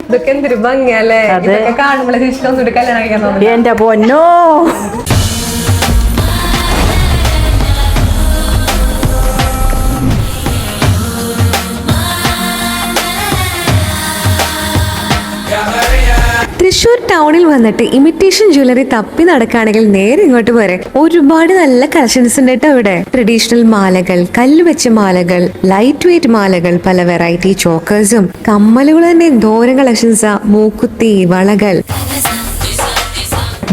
ഇതൊക്കെ എന്തൊരു ഭംഗിയല്ലേ, ഇതൊക്കെ കാണുമ്പോഴേ ഇഷ്ടം ഒന്നും കല്യാണം കഴിക്കാൻ തോന്നുന്നു. എന്റെ പൊന്നോ. തൃശ്ശൂർ ടൗണിൽ വന്നിട്ട് ഇമിറ്റേഷൻ ജ്വല്ലറി തപ്പി നടക്കുകയാണെങ്കിൽ നേരെ ഇങ്ങോട്ട് പോരെ. ഒരുപാട് നല്ല കളക്ഷൻസ് ഉണ്ട് കേട്ടോ ഇവിടെ. ട്രഡീഷണൽ മാലകൾ, കല്ല് വെച്ച മാലകൾ, ലൈറ്റ് വെയിറ്റ് മാലകൾ, പല വെറൈറ്റി ചോക്കേഴ്സും കമ്മലുകൾ തന്നെ ദൂരം കളക്ഷൻസാ. മൂക്കുത്തി, വളകൾ,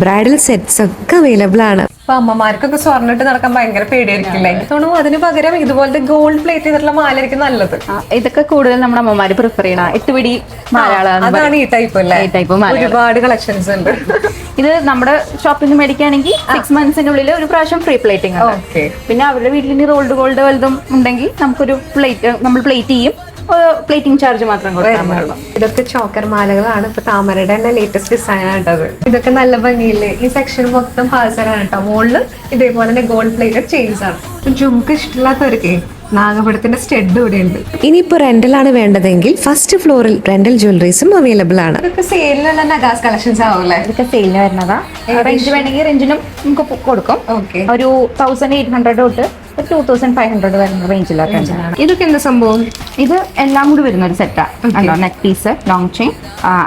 ബ്രൈഡൽ സെറ്റ്സ് ഒക്കെ അവൈലബിൾ ആണ്. അപ്പൊ അമ്മമാർക്കൊക്കെ സ്വർണ്ണിട്ട് നടക്കാൻ ഭയങ്കര പേടിയായിരിക്കില്ലേ? തോന്നുന്നു അതിന് പകരം ഇതുപോലത്തെ ഗോൾഡ് പ്ലേറ്റ് ചെയ്തിട്ടുള്ള മാലായിരിക്കും നല്ലത്. ഇതൊക്കെ കൂടുതൽ നമ്മുടെ അമ്മമാര് പ്രിഫർ ചെയ്യണം. 8 പിടി മാലകളാണ്. അതാണ് ഈ ടൈപ്പ് അല്ലേ? ഈ ടൈപ്പ് മാല ഒരുപാട് കളക്ഷൻസ് ഉണ്ട്. ഇത് നമ്മുടെ ഷോപ്പിൽ നിന്ന് മേടിക്കുകയാണെങ്കിൽ 6 monthsനുള്ളിൽ ഒരു പ്രാവശ്യം ഫ്രീ പ്ലേറ്റിംഗ് ആണ്. പിന്നെ അവരുടെ വീട്ടിൽ ഇനി ഗോൾഡ് വലുതും ഉണ്ടെങ്കിൽ നമുക്കൊരു പ്ലേറ്റ് നമ്മൾ പ്ലേറ്റ് ചെയ്യും. പ്ലേറ്റിംഗ് ചാർജ് മാത്രം കൊടുക്കാൻ. ഇതൊക്കെ ചോക്കർ മാലകളാണ്. ഇപ്പൊ താമരയുടെ തന്നെ ലേറ്റസ്റ്റ് ഡിസൈൻ ആയിട്ടത്. ഇതൊക്കെ നല്ല ഭംഗിയില്ലേ? ഈ സെക്ഷൻ മൊത്തം ഹാസനാണ് കേട്ടോ. മുകളില് ഇതേപോലെ തന്നെ ഗോൾഡ് പ്ലേറ്റഡ് ചെയിൻസ് ആണ്. ജുംക്ക് ഇഷ്ടമില്ലാത്തവർക്ക് നാഗപടത്തിന്റെ സ്റ്റെഡ് ഇവിടെ ഉണ്ട്. ഇനിയിപ്പോ റെന്റലാണ് വേണ്ടതെങ്കിൽ ഫസ്റ്റ് ഫ്ലോറിൽ റെന്റൽ ജ്വല്ലറീസും അവൈലബിൾ ആണ്. ഇതൊക്കെ സെയിലിനുള്ള നഗാസ് കളക്ഷൻസ് ആവുമല്ലേ? ഇതൊക്കെ സെയിലിന് വരുന്നതാ. റേഞ്ച് വേണമെങ്കിൽ റേഞ്ചിനും നമുക്ക് കൊടുക്കും. ഒരു 1800 തൊട്ട് 2500 വരുന്ന റേഞ്ചിലാണ്. ഇതൊക്കെ എന്താ സംഭവം? ഇത് എല്ലാം കൂടി വരുന്ന ഒരു സെറ്റാണ്. നെക്ക് പീസ്, ലോങ് ചെയിൻ,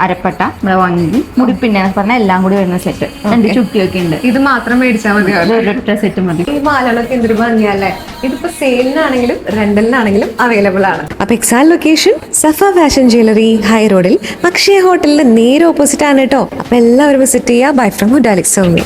അരപ്പട്ട, വങ്ങി, മുടിപ്പിന്നെ എന്നൊക്കെ പറഞ്ഞാൽ എല്ലാം കൂടി വരുന്ന സെറ്റ്. 2 ചുട്ടിയൊക്കെ ഉണ്ട്. ഇത് മാത്രം മേടിച്ചാൽ മതി. ഒരൊറ്റ സെറ്റ് മതി. ഈ മാലകളൊക്കെ എന്തൊരു ഭംഗിയല്ലേ? ഇതിപ്പോ സെയിലിനാണെങ്കിലും റെന്റലിനാണെങ്കിലും അവൈലബിൾ ആണ്. അപ്പൊ എക്സാക്ട് ലൊക്കേഷൻ സഫ ഫാഷൻ ജ്വല്ലറി, ഹൈ റോഡിൽ അക്ഷയ ഹോട്ടലിന്റെ നേരെ ഓപ്പോസിറ്റ് ആണ് കേട്ടോ. അപ്പൊ എല്ലാവരും വിസിറ്റ് ചെയ്യുക. ബൈ ഫ്രം ഹുഡാലിക് സൗമി.